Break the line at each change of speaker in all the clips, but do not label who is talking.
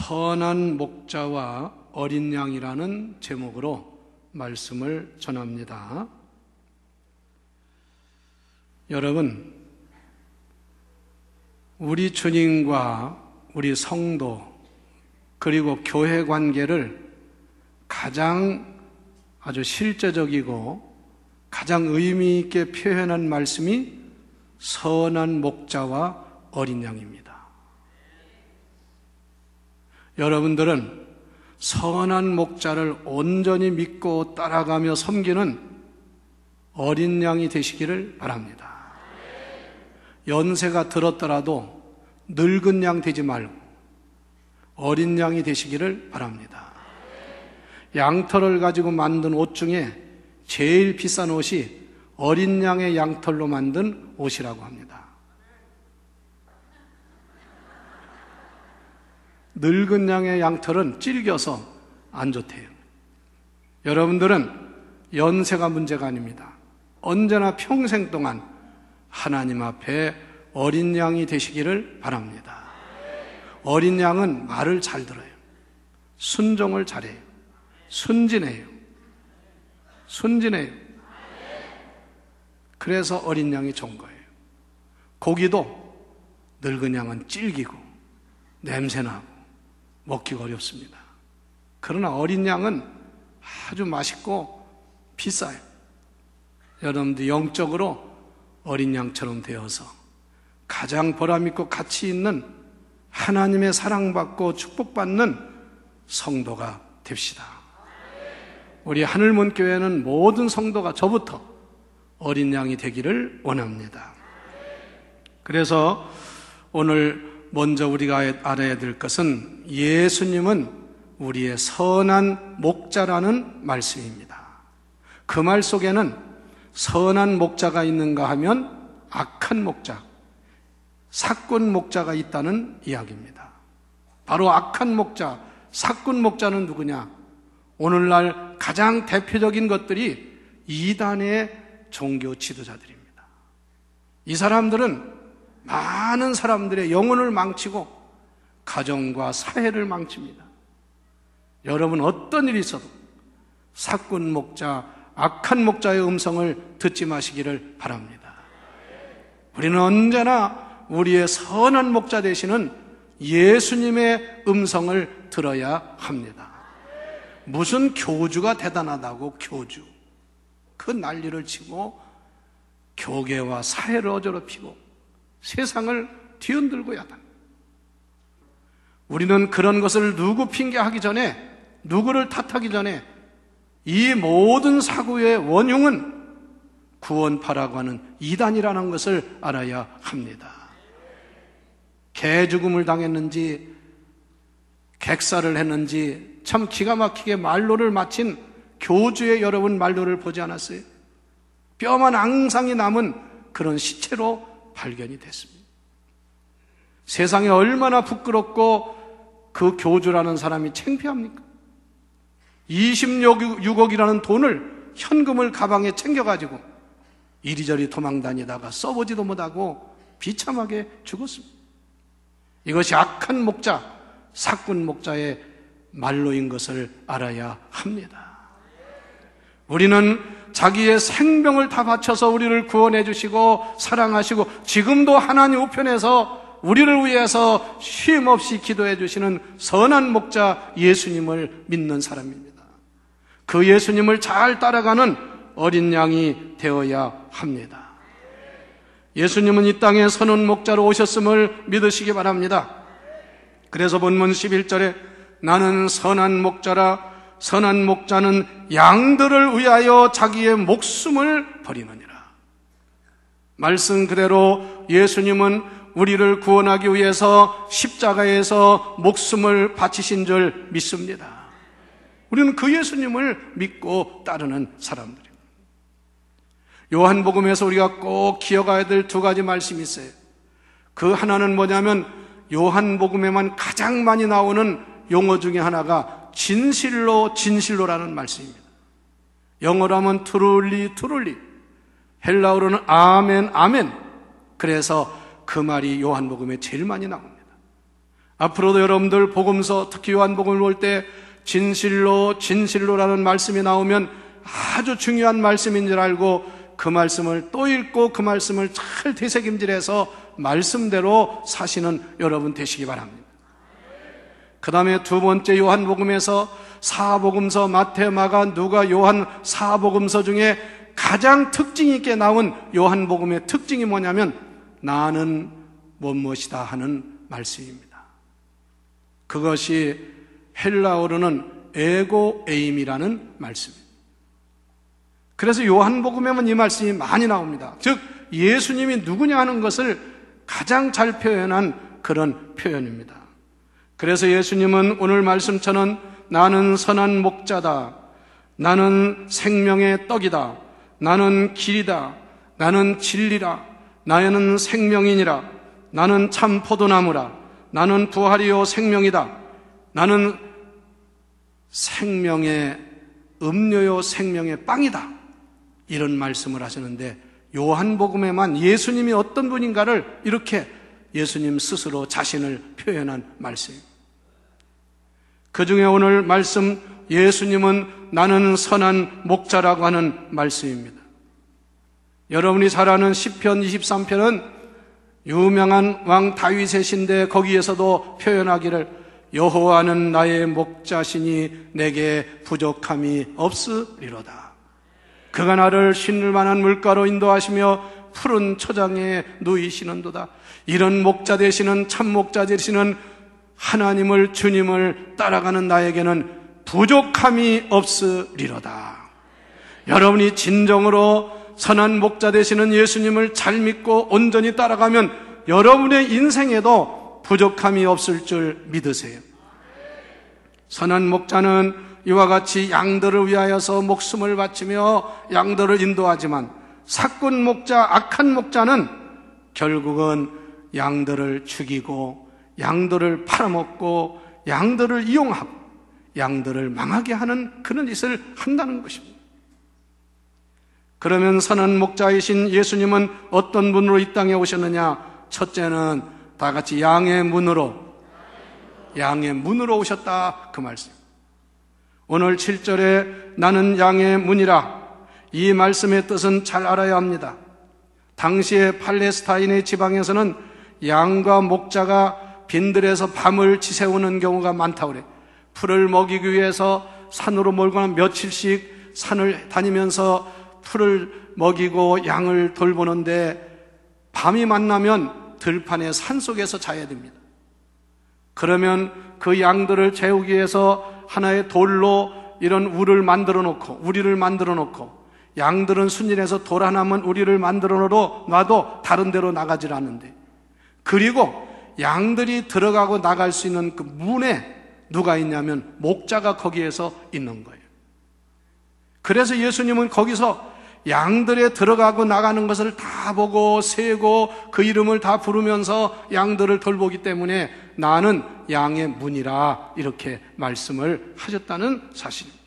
선한 목자와 어린 양이라는 제목으로 말씀을 전합니다. 여러분, 우리 주님과 우리 성도 그리고 교회 관계를 가장 아주 실제적이고 가장 의미 있게 표현한 말씀이 선한 목자와 어린 양입니다. 여러분들은 선한 목자를 온전히 믿고 따라가며 섬기는 어린 양이 되시기를 바랍니다. 연세가 들었더라도 늙은 양 되지 말고 어린 양이 되시기를 바랍니다. 양털을 가지고 만든 옷 중에 제일 비싼 옷이 어린 양의 양털로 만든 옷이라고 합니다. 늙은 양의 양털은 질겨서 안 좋대요. 여러분들은 연세가 문제가 아닙니다. 언제나 평생 동안 하나님 앞에 어린 양이 되시기를 바랍니다. 어린 양은 말을 잘 들어요. 순종을 잘해요. 순진해요. 그래서 어린 양이 좋은 거예요. 고기도 늙은 양은 질기고 냄새나고 먹기가 어렵습니다. 그러나 어린 양은 아주 맛있고 비싸요. 여러분들 영적으로 어린 양처럼 되어서 가장 보람있고 가치 있는 하나님의 사랑받고 축복받는 성도가 됩시다. 우리 하늘문교회는 모든 성도가 저부터 어린 양이 되기를 원합니다. 그래서 오늘 먼저 우리가 알아야 될 것은 예수님은 우리의 선한 목자라는 말씀입니다. 그 말 속에는 선한 목자가 있는가 하면 악한 목자, 사꾼 목자가 있다는 이야기입니다. 바로 악한 목자, 사꾼 목자는 누구냐? 오늘날 가장 대표적인 것들이 이단의 종교 지도자들입니다. 이 사람들은 많은 사람들의 영혼을 망치고 가정과 사회를 망칩니다. 여러분, 어떤 일이 있어도 사꾼 목자, 악한 목자의 음성을 듣지 마시기를 바랍니다. 우리는 언제나 우리의 선한 목자 되시는 예수님의 음성을 들어야 합니다. 무슨 교주가 대단하다고 교주, 그 난리를 치고 교계와 사회를 어지럽히고 세상을 뒤흔들고 야단. 우리는 그런 것을 누구 핑계하기 전에, 누구를 탓하기 전에 이 모든 사고의 원흉은 구원파라고 하는 이단이라는 것을 알아야 합니다. 개죽음을 당했는지 객사를 했는지 참 기가 막히게 말로를 마친 교주의 여러분 말로를 보지 않았어요? 뼈만 앙상이 남은 그런 시체로 발견이 됐습니다. 세상에 얼마나 부끄럽고 그 교주라는 사람이 창피합니까? 26억이라는 돈을 현금을 가방에 챙겨가지고 이리저리 도망다니다가 써보지도 못하고 비참하게 죽었습니다. 이것이 악한 목자, 사꾼 목자의 말로인 것을 알아야 합니다. 우리는 자기의 생명을 다 바쳐서 우리를 구원해 주시고 사랑하시고 지금도 하나님 우편에서 우리를 위해서 쉼없이 기도해 주시는 선한 목자 예수님을 믿는 사람입니다. 그 예수님을 잘 따라가는 어린 양이 되어야 합니다. 예수님은 이 땅에 선한 목자로 오셨음을 믿으시기 바랍니다. 그래서 본문 11절에 나는 선한 목자라 선한 목자는 양들을 위하여 자기의 목숨을 버리느니라. 말씀 그대로 예수님은 우리를 구원하기 위해서 십자가에서 목숨을 바치신 줄 믿습니다. 우리는 그 예수님을 믿고 따르는 사람들입니다. 요한복음에서 우리가 꼭 기억해야 될 두 가지 말씀이 있어요. 그 하나는 뭐냐면 요한복음에만 가장 많이 나오는 용어 중에 하나가 진실로라는 말씀입니다. 영어로 하면 truly, 헬라어로는 아멘. 그래서 그 말이 요한복음에 제일 많이 나옵니다. 앞으로도 여러분들 복음서, 특히 요한복음을 볼 때 진실로 진실로라는 말씀이 나오면 아주 중요한 말씀인 줄 알고 그 말씀을 또 읽고 그 말씀을 잘 되새김질해서 말씀대로 사시는 여러분 되시기 바랍니다. 그 다음에 두 번째, 요한복음에서 사복음서, 마태, 마가, 누가, 요한 사복음서 중에 가장 특징 있게 나온 요한복음의 특징이 뭐냐면 나는 무엇이다 하는 말씀입니다. 그것이 헬라어로는 에고 에임이라는 말씀입니다. 그래서 요한복음에만 이 말씀이 많이 나옵니다. 즉 예수님이 누구냐 하는 것을 가장 잘 표현한 그런 표현입니다. 그래서 예수님은 오늘 말씀처럼 나는 선한 목자다, 나는 생명의 떡이다, 나는 길이다, 나는 진리라, 나는 생명이니라, 나는 참 포도나무라, 나는 부활이요 생명이다, 나는 생명의 음료요 생명의 빵이다, 이런 말씀을 하시는데 요한복음에만 예수님이 어떤 분인가를 이렇게 예수님 스스로 자신을 표현한 말씀입니다. 그 중에 오늘 말씀 예수님은 나는 선한 목자라고 하는 말씀입니다. 여러분이 잘 아는 시편 23편은 유명한 왕 다윗의 시인데 거기에서도 표현하기를 여호와는 나의 목자시니 내게 부족함이 없으리로다. 그가 나를 쉴 만한 물가로 인도하시며 푸른 초장에 누이시는도다. 이런 목자 되시는 참 목자 되시는 하나님을, 주님을 따라가는 나에게는 부족함이 없으리로다. 여러분이 진정으로 선한 목자 되시는 예수님을 잘 믿고 온전히 따라가면 여러분의 인생에도 부족함이 없을 줄 믿으세요. 선한 목자는 이와 같이 양들을 위하여서 목숨을 바치며 양들을 인도하지만 사꾼 목자, 악한 목자는 결국은 양들을 죽이고 양들을 팔아먹고 양들을 이용하고 양들을 망하게 하는 그런 짓을 한다는 것입니다. 그러면 선한 목자이신 예수님은 어떤 분으로 이 땅에 오셨느냐? 첫째는 다 같이 양의 문으로 오셨다, 그 말씀. 오늘 7절에 나는 양의 문이라, 이 말씀의 뜻은 잘 알아야 합니다. 당시에 팔레스타인의 지방에서는 양과 목자가 빈들에서 밤을 지새우는 경우가 많다고 그래요. 풀을 먹이기 위해서 산으로 몰고 며칠씩 산을 다니면서 풀을 먹이고 양을 돌보는데 밤이 만나면 들판의 산속에서 자야 됩니다. 그러면 그 양들을 재우기 위해서 하나의 돌로 이런 우리를 만들어 놓고 양들은 순진해서 돌 하나면 우리를 만들어 놔도 다른 데로 나가질 않는데, 그리고 양들이 들어가고 나갈 수 있는 그 문에 누가 있냐면 목자가 거기에서 있는 거예요. 그래서 예수님은 거기서 양들에 들어가고 나가는 것을 다 보고 세고 그 이름을 다 부르면서 양들을 돌보기 때문에 나는 양의 문이라 이렇게 말씀을 하셨다는 사실입니다.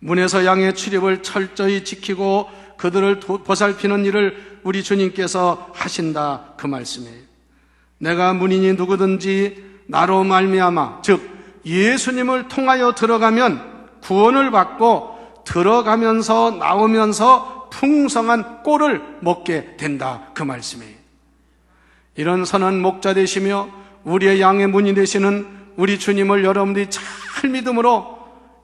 문에서 양의 출입을 철저히 지키고 그들을 보살피는 일을 우리 주님께서 하신다, 그 말씀이에요. 내가 문이니 누구든지 나로 말미암아, 즉 예수님을 통하여 들어가면 구원을 받고 들어가면서 나오면서 풍성한 꼴을 먹게 된다, 그 말씀이에요. 이런 선한 목자 되시며 우리의 양의 문이 되시는 우리 주님을 여러분들이 잘 믿음으로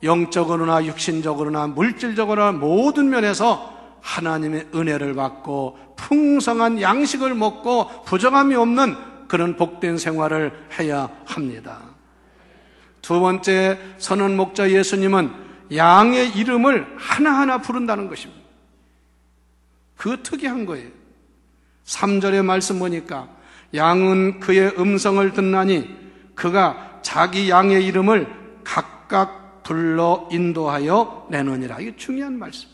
영적으로나 육신적으로나 물질적으로나 모든 면에서 하나님의 은혜를 받고 풍성한 양식을 먹고 부정함이 없는 그런 복된 생활을 해야 합니다. 두 번째, 선한 목자 예수님은 양의 이름을 하나하나 부른다는 것입니다. 그거 특이한 거예요. 3절의 말씀 보니까 양은 그의 음성을 듣나니 그가 자기 양의 이름을 각각 불러 인도하여 내느니라. 이게 중요한 말씀.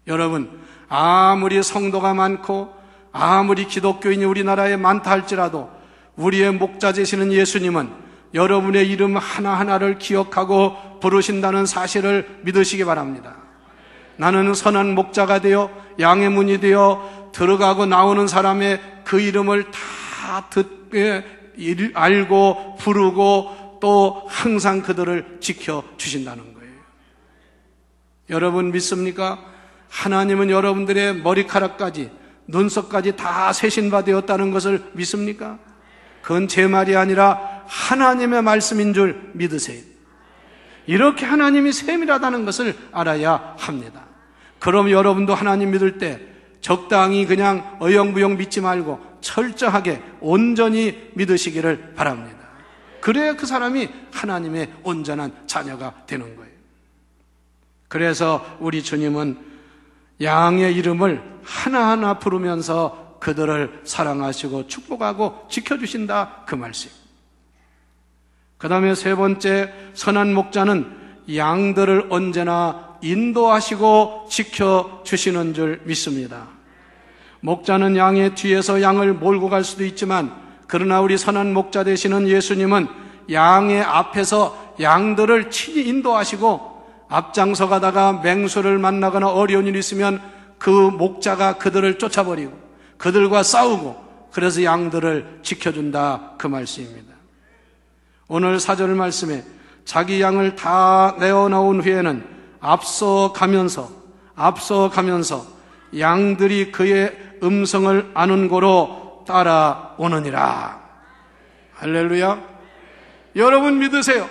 여러분, 아무리 성도가 많고 아무리 기독교인이 우리나라에 많다 할지라도 우리의 목자 되시는 예수님은 여러분의 이름 하나하나를 기억하고 부르신다는 사실을 믿으시기 바랍니다. 나는 선한 목자가 되어 양의 문이 되어 들어가고 나오는 사람의 그 이름을 다 알고 부르고 또 항상 그들을 지켜주신다는 거예요. 여러분 믿습니까? 하나님은 여러분들의 머리카락까지 눈썹까지 다 세신바 되었다는 것을 믿습니까? 그건 제 말이 아니라 하나님의 말씀인 줄 믿으세요. 이렇게 하나님이 세밀하다는 것을 알아야 합니다. 그럼 여러분도 하나님 믿을 때 적당히 그냥 어영부영 믿지 말고 철저하게 온전히 믿으시기를 바랍니다. 그래야 그 사람이 하나님의 온전한 자녀가 되는 거예요. 그래서 우리 주님은 양의 이름을 하나하나 부르면서 그들을 사랑하시고 축복하고 지켜주신다, 그 말씀. 그 다음에 세 번째, 선한 목자는 양들을 언제나 인도하시고 지켜주시는 줄 믿습니다. 목자는 양의 뒤에서 양을 몰고 갈 수도 있지만, 그러나 우리 선한 목자 되시는 예수님은 양의 앞에서 양들을 친히 인도하시고, 앞장서 가다가 맹수를 만나거나 어려운 일이 있으면 그 목자가 그들을 쫓아버리고 그들과 싸우고, 그래서 양들을 지켜준다, 그 말씀입니다. 오늘 4절 말씀에 자기 양을 다 내어놓은 후에는 앞서가면서 양들이 그의 음성을 아는 고로 따라오느니라. 할렐루야. 여러분 믿으세요.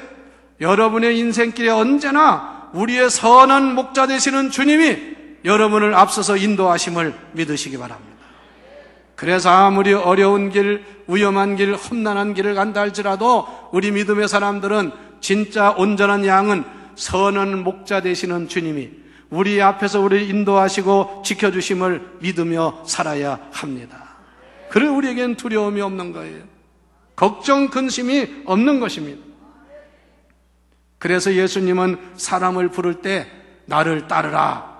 여러분의 인생길에 언제나 우리의 선한 목자 되시는 주님이 여러분을 앞서서 인도하심을 믿으시기 바랍니다. 그래서 아무리 어려운 길, 위험한 길, 험난한 길을 간다 할지라도 우리 믿음의 사람들은 진짜 온전한 양은 선한 목자 되시는 주님이 우리 앞에서 우리를 인도하시고 지켜주심을 믿으며 살아야 합니다. 그래 우리에겐 두려움이 없는 거예요. 걱정, 근심이 없는 것입니다. 그래서 예수님은 사람을 부를 때 나를 따르라.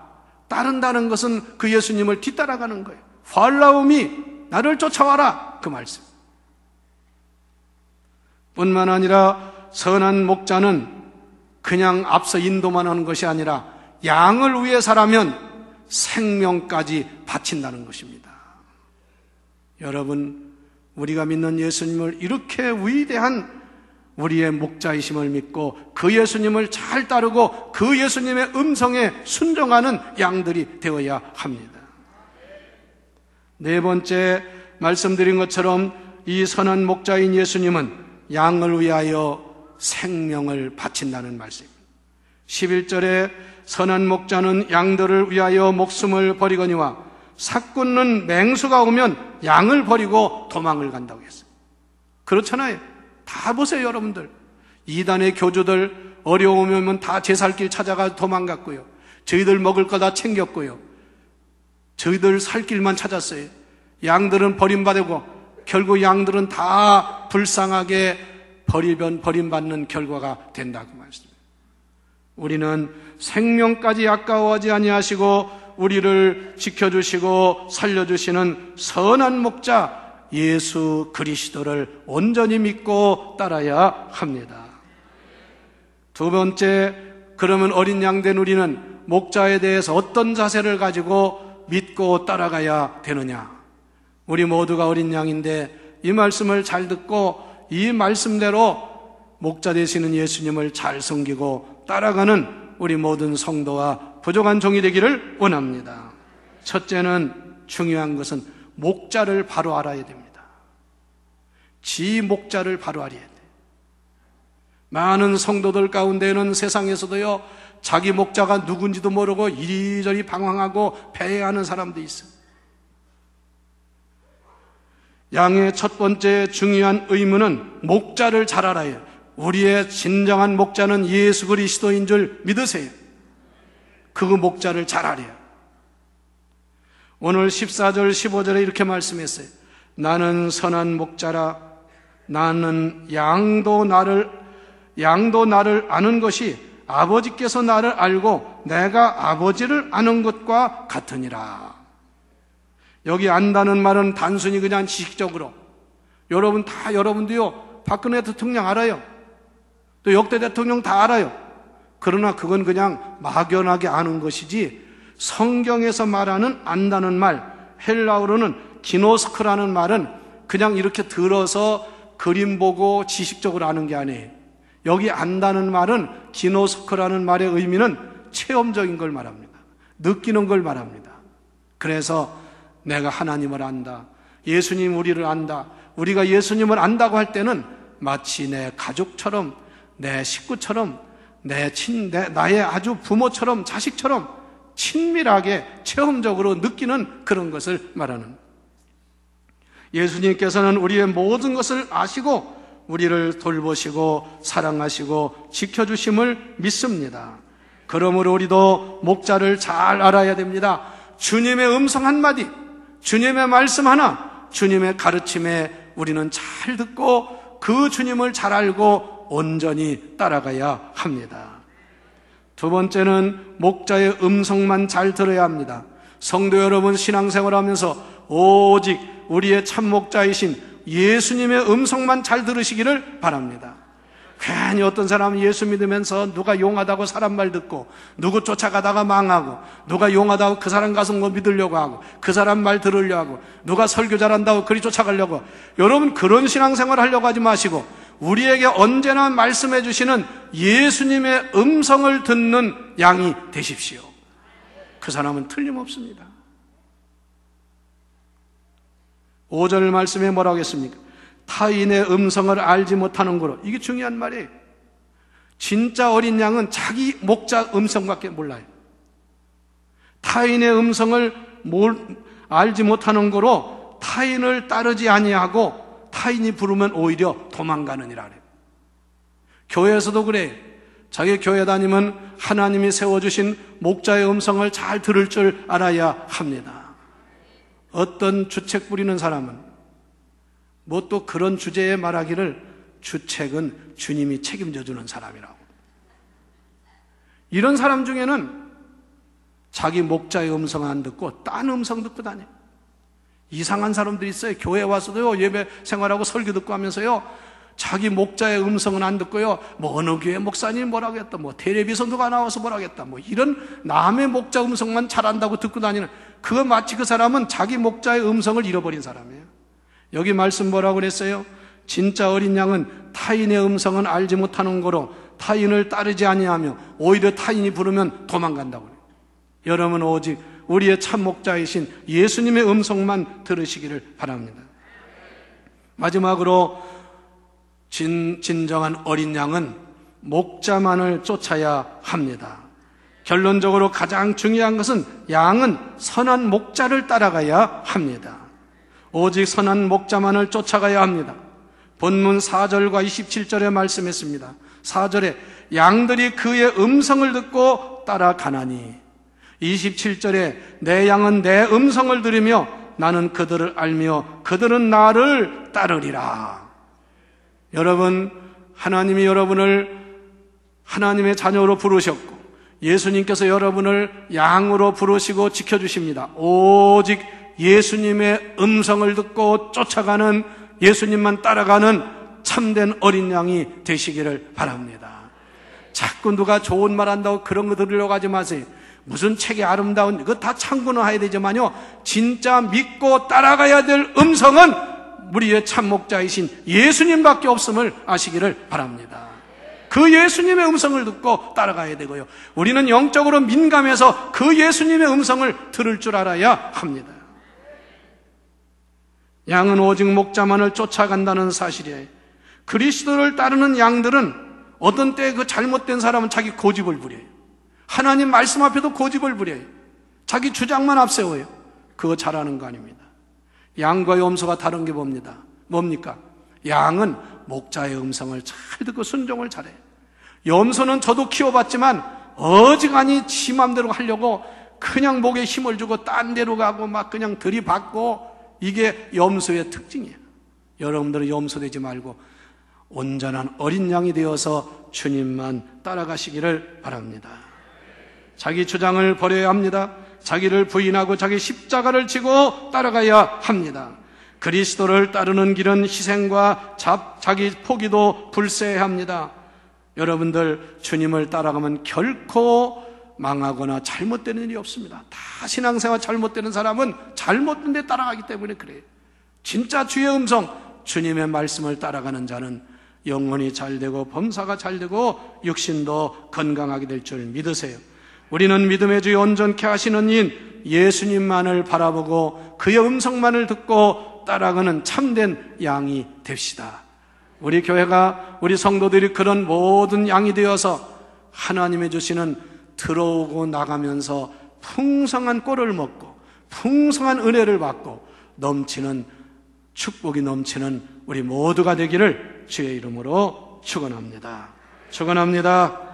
따른다는 것은 그 예수님을 뒤따라가는 거예요. 활라움이 나를 쫓아와라, 그 말씀. 뿐만 아니라 선한 목자는 그냥 앞서 인도만 하는 것이 아니라 양을 위해서라면 생명까지 바친다는 것입니다. 여러분, 우리가 믿는 예수님을 이렇게 위대한 우리의 목자이심을 믿고 그 예수님을 잘 따르고 그 예수님의 음성에 순종하는 양들이 되어야 합니다. 네 번째, 말씀드린 것처럼 이 선한 목자인 예수님은 양을 위하여 생명을 바친다는 말씀입니다. 11절에 선한 목자는 양들을 위하여 목숨을 버리거니와 삭군는 맹수가 오면 양을 버리고 도망을 간다고 했어요. 그렇잖아요. 다 보세요, 여러분들. 이단의 교주들 어려우면 다 제 살 길 찾아가 도망갔고요. 저희들 먹을 거 다 챙겼고요. 저희들 살 길만 찾았어요. 양들은 버림받고 결국 양들은 다 불쌍하게 버림받는 결과가 된다고 말씀입니다. 우리는 생명까지 아까워하지 아니하시고 우리를 지켜주시고 살려주시는 선한 목자 예수 그리스도를 온전히 믿고 따라야 합니다. 두 번째, 그러면 어린 양 된 우리는 목자에 대해서 어떤 자세를 가지고 믿고 따라가야 되느냐? 우리 모두가 어린 양인데 이 말씀을 잘 듣고 이 말씀대로 목자 되시는 예수님을 잘 섬기고 따라가는 우리 모든 성도와 부족한 종이 되기를 원합니다. 첫째는, 중요한 것은 목자를 바로 알아야 됩니다. 지 목자를 바로 알아야 돼요. 많은 성도들 가운데는 세상에서도요, 자기 목자가 누군지도 모르고 이리저리 방황하고 배회하는 사람도 있어요. 양의 첫 번째 중요한 의무는 목자를 잘 알아야 해요. 우리의 진정한 목자는 예수 그리스도인 줄 믿으세요. 그 목자를 잘 알아요. 오늘 14절 15절에 이렇게 말씀했어요. 나는 선한 목자라. 나는 양도 나를 아는 것이 아버지께서 나를 알고 내가 아버지를 아는 것과 같으니라. 여기 안다는 말은 단순히 그냥 지식적으로, 여러분도요 박근혜 대통령 알아요. 또 역대 대통령 다 알아요. 그러나 그건 그냥 막연하게 아는 것이지, 성경에서 말하는 안다는 말, 헬라어로는 기노스크라는 말은 그냥 이렇게 들어서 그림 보고 지식적으로 아는 게 아니에요. 여기 안다는 말은 기노스코라는 말의 의미는 체험적인 걸 말합니다. 느끼는 걸 말합니다. 그래서 내가 하나님을 안다, 예수님 우리를 안다, 우리가 예수님을 안다고 할 때는 마치 내 가족처럼, 내 식구처럼, 나의 아주 부모처럼, 자식처럼 친밀하게 체험적으로 느끼는 그런 것을 말하는, 예수님께서는 우리의 모든 것을 아시고 우리를 돌보시고 사랑하시고 지켜주심을 믿습니다. 그러므로 우리도 목자를 잘 알아야 됩니다. 주님의 음성 한마디, 주님의 말씀 하나, 주님의 가르침에 우리는 잘 듣고 그 주님을 잘 알고 온전히 따라가야 합니다. 두 번째는 목자의 음성만 잘 들어야 합니다. 성도 여러분, 신앙생활하면서 오직 우리의 참 목자이신 예수님의 음성만 잘 들으시기를 바랍니다. 괜히 어떤 사람은 예수 믿으면서 누가 용하다고 사람 말 듣고, 누구 쫓아가다가 망하고, 누가 용하다고 그 사람 가서 뭐 믿으려고 하고, 그 사람 말 들으려고 하고, 누가 설교 잘한다고 그리 쫓아가려고. 여러분, 그런 신앙생활 하려고 하지 마시고 우리에게 언제나 말씀해 주시는 예수님의 음성을 듣는 양이 되십시오. 그 사람은 틀림없습니다. 5절 말씀에 뭐라고 했습니까? 타인의 음성을 알지 못하는 거로. 이게 중요한 말이에요. 진짜 어린 양은 자기 목자 음성밖에 몰라요. 타인의 음성을 알지 못하는 거로 타인을 따르지 아니하고 타인이 부르면 오히려 도망가느니라 그래요. 교회에서도 그래요. 자기 교회 다니면 하나님이 세워주신 목자의 음성을 잘 들을 줄 알아야 합니다. 어떤 주책 부리는 사람은 뭐 또 그런 주제에 말하기를 주책은 주님이 책임져 주는 사람이라고. 이런 사람 중에는 자기 목자의 음성 안 듣고 딴 음성 듣고 다녀요. 이상한 사람들이 있어요. 교회 와서도요, 예배 생활하고 설교 듣고 하면서요, 자기 목자의 음성은 안 듣고요, 뭐 어느 교회 목사님 뭐라고 했다, 뭐 텔레비전 누가 나와서 뭐라고 했다, 뭐 이런 남의 목자 음성만 잘한다고 듣고 다니는, 그거 마치 그 사람은 자기 목자의 음성을 잃어버린 사람이에요. 여기 말씀 뭐라고 그랬어요? 진짜 어린 양은 타인의 음성은 알지 못하는 거로 타인을 따르지 아니하며 오히려 타인이 부르면 도망간다고 그래요. 여러분, 오직 우리의 참 목자이신 예수님의 음성만 들으시기를 바랍니다. 마지막으로 진정한 어린 양은 목자만을 쫓아야 합니다. 결론적으로 가장 중요한 것은 양은 선한 목자를 따라가야 합니다. 오직 선한 목자만을 쫓아가야 합니다. 본문 4절과 27절에 말씀했습니다. 4절에 양들이 그의 음성을 듣고 따라가나니, 27절에 내 양은 내 음성을 들으며 나는 그들을 알며 그들은 나를 따르리라. 여러분, 하나님이 여러분을 하나님의 자녀로 부르셨고 예수님께서 여러분을 양으로 부르시고 지켜주십니다. 오직 예수님의 음성을 듣고 쫓아가는, 예수님만 따라가는 참된 어린 양이 되시기를 바랍니다. 자꾸 누가 좋은 말 한다고 그런 거 들으려고 하지 마세요. 무슨 책이 아름다운, 이거 다 참고는 해야 되지만요, 진짜 믿고 따라가야 될 음성은 우리의 참목자이신 예수님밖에 없음을 아시기를 바랍니다. 그 예수님의 음성을 듣고 따라가야 되고요, 우리는 영적으로 민감해서 그 예수님의 음성을 들을 줄 알아야 합니다. 양은 오직 목자만을 쫓아간다는 사실이에요. 그리스도를 따르는 양들은 어떤 때 그 잘못된 사람은 자기 고집을 부려요. 하나님 말씀 앞에도 고집을 부려요. 자기 주장만 앞세워요. 그거 잘하는 거 아닙니다. 양과 염소가 다른 게 뭡니까? 양은 목자의 음성을 잘 듣고 순종을 잘해요. 염소는 저도 키워봤지만 어지간히 지 맘대로 하려고 그냥 목에 힘을 주고 딴 데로 가고 막 그냥 들이받고, 이게 염소의 특징이에요. 여러분들은 염소 되지 말고 온전한 어린 양이 되어서 주님만 따라가시기를 바랍니다. 자기 주장을 버려야 합니다. 자기를 부인하고 자기 십자가를 지고 따라가야 합니다. 그리스도를 따르는 길은 희생과 자기 포기도 불세해야 합니다. 여러분들, 주님을 따라가면 결코 망하거나 잘못되는 일이 없습니다. 다 신앙생활 잘못되는 사람은 잘못된 데 따라가기 때문에 그래요. 진짜 주의 음성, 주님의 말씀을 따라가는 자는 영혼이 잘되고 범사가 잘되고 육신도 건강하게 될 줄 믿으세요. 우리는 믿음의 주여 온전케 하시는 이인 예수님만을 바라보고 그의 음성만을 듣고 따라가는 참된 양이 됩시다. 우리 교회가, 우리 성도들이 그런 모든 양이 되어서 하나님의 주시는 들어오고 나가면서 풍성한 꼴을 먹고 풍성한 은혜를 받고 넘치는 축복이 넘치는 우리 모두가 되기를 주의 이름으로 축원합니다. 축원합니다.